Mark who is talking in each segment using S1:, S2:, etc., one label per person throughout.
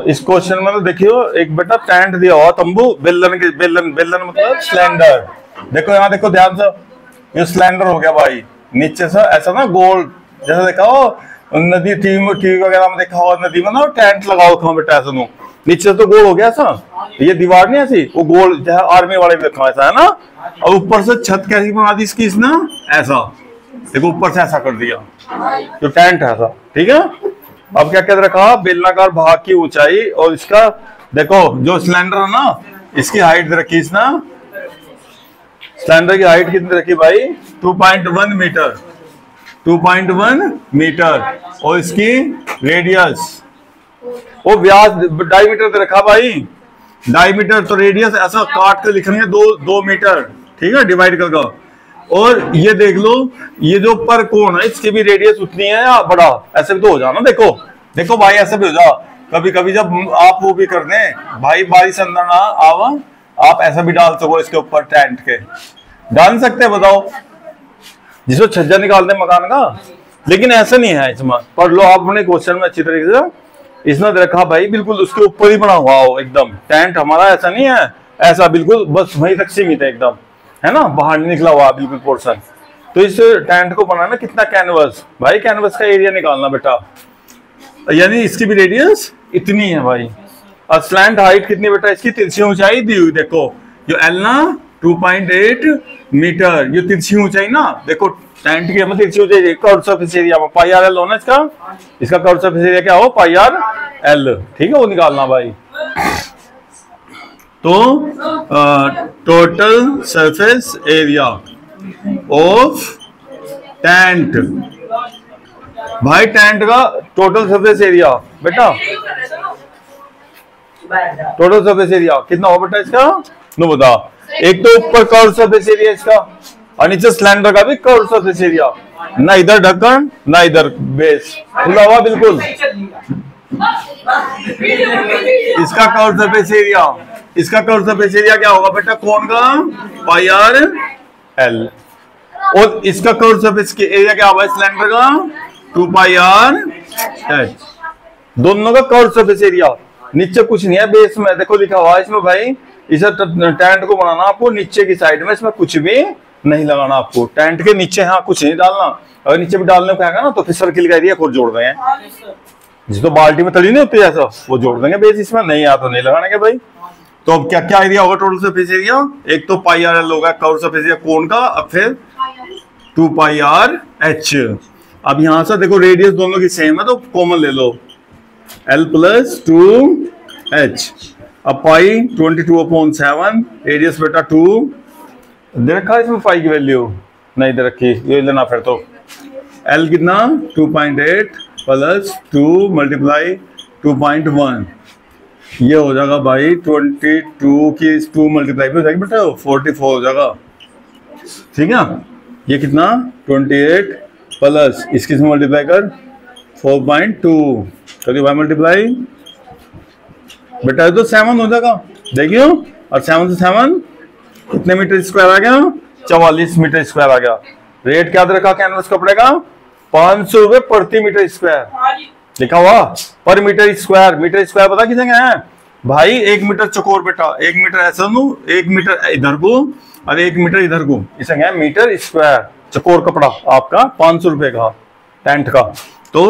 S1: इस क्वेश्चन में तो देखियो एक बेटा टेंट दिया हुआ, तंबू, बेलन के बेलन, बेलन मतलब सिलेंडर। देखो यहाँ देखो ध्यान से, ये सिलेंडर हो गया भाई, नीचे से ऐसा ना गोल, जैसा देखा हो नदी टीवी वगैरह में देखा हो, नदी में ना टेंट लगाओ था बेटा ऐसा, नो नीचे तो गोल हो गया ऐसा, ये दीवार नहीं ऐसी, वो गोल जैसे आर्मी वाले में देखा ऐसा है ना, और ऊपर से छत कैसी बना दी इसकी इसने, ऐसा देखो ऊपर से ऐसा कर दिया, जो टेंट है ऐसा, ठीक है। अब क्या कह रखा, बेलनाकार भाग की ऊंचाई, और इसका देखो जो सिलेंडर है ना, इसकी हाइट रखी इसने, सिलेंडर की हाइट कितनी रखी भाई, 2.1 मीटर, 2.1 मीटर, और इसकी रेडियस, वो व्यास डायमीटर रखा भाई, डायमीटर तो रेडियस ऐसा काट के लिखेंगे 2 मीटर, ठीक है, डिवाइड करके। और ये देख लो, ये जो ऊपर कोण है इसकी भी रेडियस उतनी है या बड़ा, ऐसे भी तो हो जाना, देखो देखो भाई ऐसे भी हो जा, कभी कभी जब आप वो भी कर दें भाई, बारिश अंदर ना आवा, आप ऐसा भी डाल सको इसके ऊपर, टेंट के डाल सकते हैं, बताओ, जिसको छज्जा निकाल दे मकान का, लेकिन ऐसा नहीं है इसमें। पढ़ लो आप अपने क्वेश्चन में अच्छी तरीके से, इसने देखा भाई बिल्कुल उसके ऊपर ही बना हुआ हो एकदम, टेंट हमारा ऐसा नहीं है, ऐसा बिल्कुल बस वहीं तक सीमित है एकदम, है ना, बाहर नहीं निकला हुआ बिल्कुल पोर्शन। तो इस टेंट को बनाना कितना कैनवस, भाई कैनवस का एरिया निकालना बेटा, यानी इसकी भी रेडियस इतनी है भाई, और स्लैंट हाइट कितनी बेटा, इसकी तिरछी ऊंचाई दी हुई, देखो जो एल ना 2.8 मीटर, ये तिरछी ऊंचाई ना, देखो टेंट की मतलब तिरछी ऊंचाई, curve surface area pi R L होना इसका कर्व सरफेस एरिया क्या हो, पाई आर एल, ठीक है, वो निकालना भाई। तो total surface area of tent, भाई टेंट का टोटल सरफेस एरिया बेटा, टोटल सरफेस एरिया कितना हो बेटा इसका, नो बता, एक तो ऊपर कर्व सरफेस एरिया इसका, और नीचे सिलेंडर का भी कर्व सरफेस एरिया, ना इधर ढक्कन ना इधर बेस, खुला हुआ बिल्कुल, इसका कर्व सरफेस एरिया, इसका कर्व सरफेस एरिया क्या होगा बेटा, कोण का पाई आर एल, और इसका कर्व सरफेस एरिया क्या होगा सिलेंडर का 2 पाई आर एच, दोनों का कर्व सरफेस एरिया, नीचे कुछ नहीं है बेस में, देखो लिखा हुआ है इसमें भाई, इसे टेंट को बनाना आपको नीचे की साइड में, इसमें कुछ भी नहीं लगाना आपको, टेंट के नीचे हाँ कुछ नहीं डालना, अगर नीचे भी डालने को कहेगा ना तो फिर सर्किल का एरिया खुद जोड़ देंगे, जिस तो बाल्टी में तली नहीं होती ऐसा, वो जोड़ देंगे बेस, इसमें नहीं आ तो नहीं लगाने के भाई। तो अब क्या क्या एरिया होगा टोटल सरफेस एरिया, एक तो पाई आर एल होगा कर्व सरफेस एरिया कोण का, अब फिर 2 पाई आर एच। अब यहां से देखो रेडियस दोनों की सेम है तो कॉमन ले लो, L प्लस 2H, अब पाई 22/7, रेडियस बेटा 2, दे रखा है इसमें पाई की वैल्यू नहीं दे रखी, ये लेना फिर तो, L कितना 2.8 प्लस 2 मल्टीप्लाई 2.1, ये हो जाएगा भाई 22 की 2 मल्टीप्लाई हो जाएगी बेटा 44 हो जाएगा, ठीक है। ये कितना 28 प्लस इसकी से मल्टीप्लाई कर 4.2 करिए भाई मल्टीप्लाई, बेटा तो 7 हो जाएगा, देखियो, और 7 से 7 कितने मीटर स्क्वायर आ गया, 44 मीटर स्क्वायर आ गया। रेट क्या रखा कैनवस कपड़े का, 500 रुपए प्रति मीटर स्क्वायर लिखा हुआ, पर मीटर स्क्वायर, मीटर स्क्वायर पता किसे है भाई, 1 मीटर चकोर बेटा, 1 मीटर ऐसा नू, 1 मीटर इधर को और 1 मीटर इधर को, इसे क्या मीटर स्क्वायर, चकोर कपड़ा आपका 500 रुपए का टेंट का। तो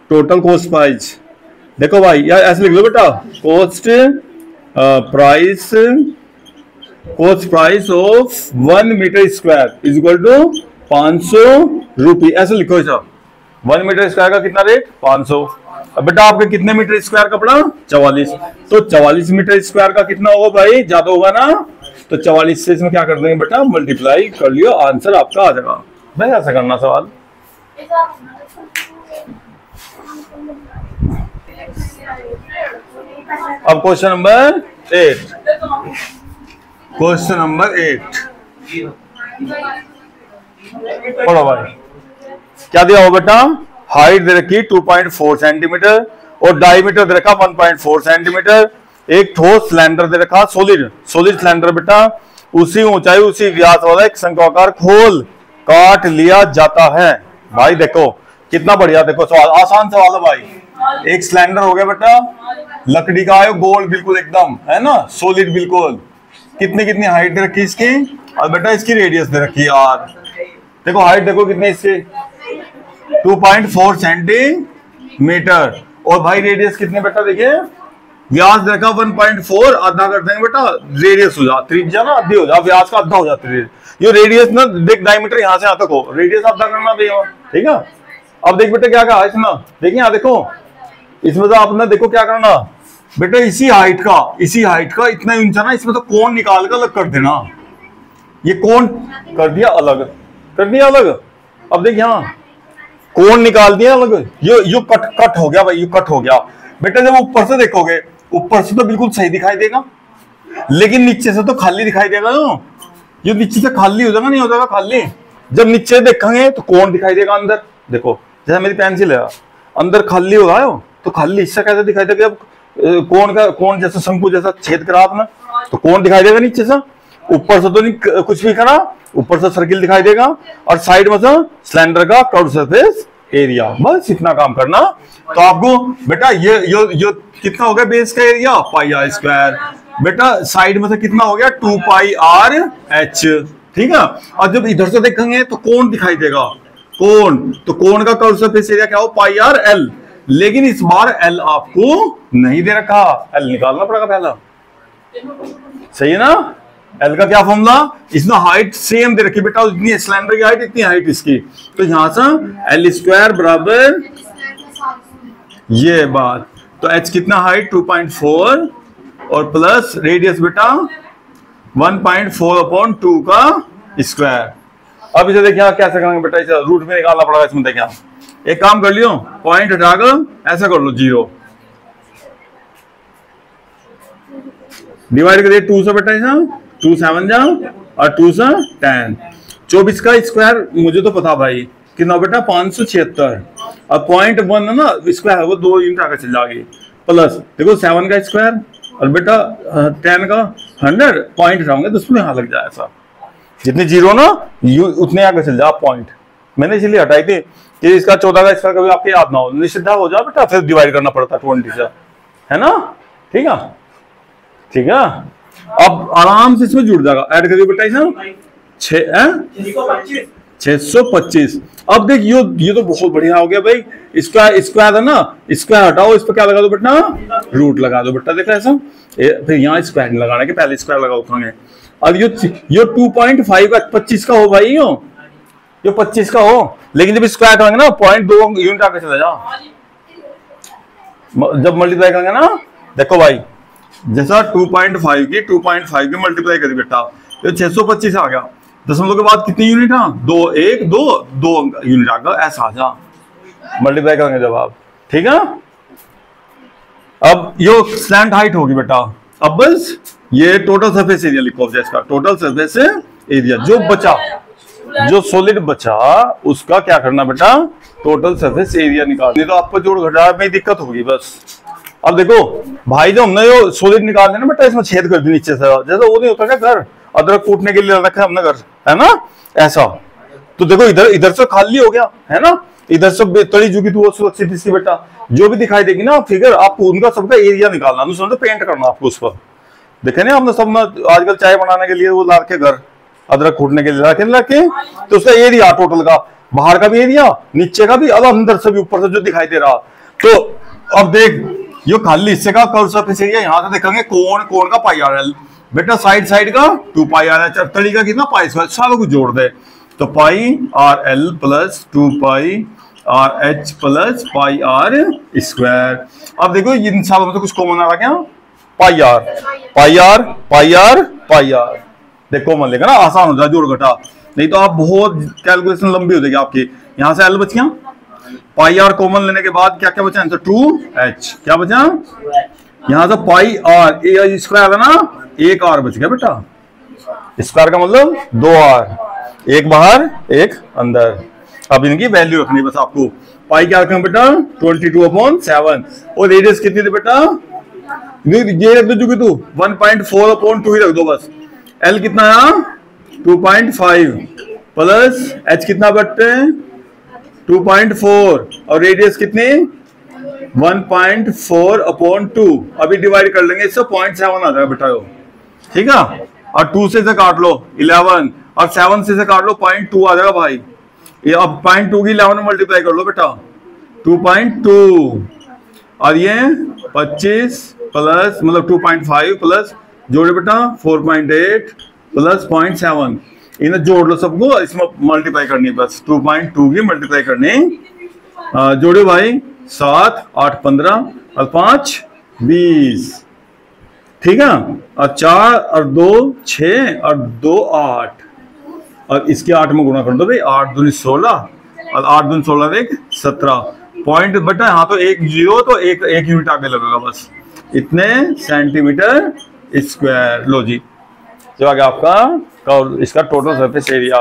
S1: टोटल कॉस्ट प्राइस देखो भाई यार ऐसे लिख लो बेटा, cost price of 1 metre square is equal to 500 रुपये, ऐसे लिखो इसे, 1 मीटर स्क्वायर का कितना रेट 500। अब बेटा आपके कितने मीटर स्क्वायर कपड़ा 44, तो 44 मीटर स्क्वायर का कितना होगा भाई, ज्यादा होगा ना, तो 44 से इसमें क्या कर देंगे बेटा मल्टीप्लाई कर लियो, आंसर आपका आ जाएगा भाई, ऐसा करना सवाल। अब क्वेश्चन नंबर 8, क्वेश्चन नंबर 8 पढ़ो भाई, क्या दिया हो बेटा, हाइट दे रखी 2.4 सेंटीमीटर और डायमीटर दे रखा 1.4 सेंटीमीटर, एक ठोस सिलेंडर दे रखा, सॉलिड सिलेंडर बेटा, उसी ऊंचाई उसी व्यास वाला एक शंक्वाकार खोल काट लिया जाता है। भाई देखो कितना बढ़िया, देखो सवाल आसान सवाल है भाई। एक सिलेंडर हो गया बेटा, लकड़ी का है, गोल बिल्कुल एकदम, है ना, सॉलिड बिल्कुल। कितनी कितनी हाइट दे रखी इसकी, और बेटा इसकी रेडियस दे रखी है आर। देखो हाइट देखो कितनी इसकी 2.4 सेंटीमीटर, और भाई रेडियस कितने बेटा, देखिए व्यास दे रखा 1.4, आधा कर देंगे बेटा रेडियस हो जाती, त्रिज्या ना आधी हो जा, व्यास का आधा हो जाती है ये रेडियस ना। देख डायमीटर यहाँ से यहाँ तक हो, रेडियस आधा करना चाहिए, ठीक है। अब देख बेटा क्या कहा इसमें, देखिए यहाँ देखो, इसमें तो आपने देखो क्या करना बेटा, इसी हाइट का इतना ऊंचा ना, इसमें तो कोण निकाल कर अलग कर देना। ये कोण कर दिया अलग, अब देख यहाँ कोण निकाल दिया अलग, यो कट हो गया भाई, यो कट हो गया बेटा। जब ऊपर से देखोगे, ऊपर से तो बिल्कुल सही दिखाई देगा, लेकिन नीचे से तो खाली दिखाई देगा। ये नीचे से खाली हो जाएगा, नहीं हो जाएगा खाली। जब नीचे देखेंगे तो कोण दिखाई देगा अंदर, देखो जैसे मेरी पेंसिल है, अंदर खाली हो रहा है, तो खाली हिस्सा कैसे दिखाई देगा, जब कोण जैसा शंकु जैसा छेद करा आपने, तो कोण दिखाई देगा नीचे से। ऊपर से तो नहीं कुछ भी करा, ऊपर से सर्किल दिखाई देगा, और साइड में से सिलेंडर का कर्व सरफेस एरिया, बस इतना काम करना। तो आपको बेटा ये कितना हो गया बेस का एरिया, पाई आर स्क्वायर। बेटा साइड में से कितना हो गया, 2 पाई आर एच, ठीक है। और जब इधर से देखेंगे तो कोण दिखाई देगा, कोण, तो कोण का कर्व सरफेस एरिया क्या हो, पाई आर एल। लेकिन इस बार एल आपको नहीं दे रखा, एल निकालना पड़ेगा पहला, सही है ना। एल का क्या फॉर्मूला, इसमें हाइट सेम दे रखी बेटा, इतनी सिलेंडर की हाइट इतनी हाइट इसकी, तो यहां से एल स्क्वायर बराबर ये बात, तो एच कितना हाइट 2.4 और प्लस रेडियस बेटा 1.4/2 का स्क्वायर। अब इसे देखिए कैसे करेंगे बेटा, इसे रूट में निकालना पड़ेगा। इसमें देखिए एक काम कर लियो, पॉइंट हटाकर ऐसा कर लो 0, डिवाइड करिए 2 से बेटा, ऐसा 2 7 जा और 2 से 10, 24 का स्क्वायर मुझे तो पता भाई कितना बेटा 576, और 0.1 है ना स्क्वायर, वो 2 यूनिट आकर चल जाएगी, प्लस देखो 7 का स्क्वायर और बेटा 10 का 100, पॉइंट हटाओगे तो उसमें यहाँ लग जाए ऐसा, जितने जीरो ना उतने आगे चल जाओ पॉइंट। मैंने इसलिए हटाई थी कि इसका 14 का स्क्वायर कभी आपके याद ना हो, निश्चित हो जाओ बेटा, फिर डिवाइड करना पड़ता 20 से, है ना, ठीक है, ठीक है। अब आराम से इसमें जुड़ जाएगा, ऐड करिए बेटा इसमें 625। अब देख ये तो बहुत बढ़िया हो गया भाई, स्क्वायर है ना, स्क्वायर हटाओ, इस पर क्या लगा दो बेटा, रूट लगा दो बेटा, देखा ऐसा। फिर यहाँ स्क्वायर नहीं लगाना, कि पहले स्क्वायर लगा उठाएंगे। अब ये 2.5 का 25 का हो भाई, ये 25 का हो, लेकिन जब स्क्वायर करेंगे ना 0.2 यूनिट आके चला जा, जब मल्टीप्लाई करेंगे ना, देखो भाई जैसा 2.5 की मल्टीप्लाई करी बेटा, ये 625 आ गया, दशमलव के बाद कितनी यूनिट है, 2 यूनिट आ गया, ऐसा आ जा मल्टीप्लाई करेंगे जब आप, ठीक है। अब यो स्लैंट हाइट होगी बेटा, अब बस ये टोटल सरफेस एरिया लिखो, इसका टोटल सरफेस एरिया जो बचा, जो सॉलिड बचा उसका क्या करना बेटा, टोटल सरफेस एरिया निकाल, नहीं तो आपको जोड़ घटाव में दिक्कत होगी बस। अब देखो भाई जो हमने जो सॉलिड निकाल दिया ना बेटा, इसमें छेद कर दी नीचे से, जैसे वो नहीं होता क्या घर अदरक कूटने के लिए रखा है हमने घर, है ना, ऐसा। तो देखो इधर से खाली हो गया, है ना, इधर से तली झुकी तो सुरक्षित इसकी बेटा, जो भी दिखाई देगी ना फिगर, आपको उनका सबका एरिया निकालना, दूसरा पेंट करना आपको उस पर। देखे नहीं आपने सब में आजकल चाय बनाने के लिए वो ला के घर अदरक कूटने के लिए लाके, तो उसका एरिया टोटल का, बाहर का भी एरिया, नीचे का भी, और अंदर से भी, ऊपर से जो दिखाई दे रहा। तो अब देख ये खाली हिस्से का कर्व सरफेस एरिया, यहां से देखेंगे कोण का पाई आर एल बेटा, साइड का 2 पाई आर एच, तली का कितना पाई स्क्वायर, सारों को जोड़ दे तो pi R L plus 2 pi R H plus pi R square. अब देखो इन सालों में तो कुछ कॉमन आ रहा क्या, pi R pi R pi R pi R, देखो कॉमन लेगा ना, आसान हो जाए जोड़ घटा, नहीं तो आप बहुत कैलकुलेशन लंबी हो जाएगी आपकी। यहां से एल बच गया, पाई आर कॉमन लेने के बाद क्या क्या बचा आंसर 2h, क्या बचा, यहां से पाई आर ए स्क्वायर है ना, एक आर बच गया बेटा, स्क्वायर का मतलब 2 आर, एक बाहर एक अंदर। अब इनकी वैल्यू रखनी बस आपको, पाई क्या रखें बेटा 22/7, और रेडियस कितनी थी बेटा, ये रख दो तू 1.4/2 ही रख दो बस। एल कितना है 2.5 प्लस एच कितना बटते 2.4 और रेडियस कितनी 1.4 अपॉन 2। अभी डिवाइड कर लेंगे इससे 0.7 आ जाएगा बेटा यो, ठीक है। और 2 से काट लो 11 और 7 से काट लो 0.2 आ जाएगा भाई। ये अब 0.2 की 11 में मल्टीप्लाई कर लो बेटा 2.2 और ये 25 प्लस मतलब 2.5 प्लस जोड़े बेटा 4.8 प्लस 0.7 इन्हें जोड़ लो सबको, इसमें मल्टीप्लाई करनी है बस 2.2 की मल्टीप्लाई करनी। जोड़े भाई 7 8 15 और 5 20, ठीक है। और 4 और 2 6 और 2 8 और इसके 8 में गुणा कर दो भाई, 8 दूनी 16 और 8 दूनी 16 एक 17 पॉइंट बेटा। हाँ तो एक जीरो तो एक यूनिट आगे लगेगा बस, इतने सेंटीमीटर स्क्वायर। लो जी जो आ गया आपका इसका टोटल सरफेस एरिया।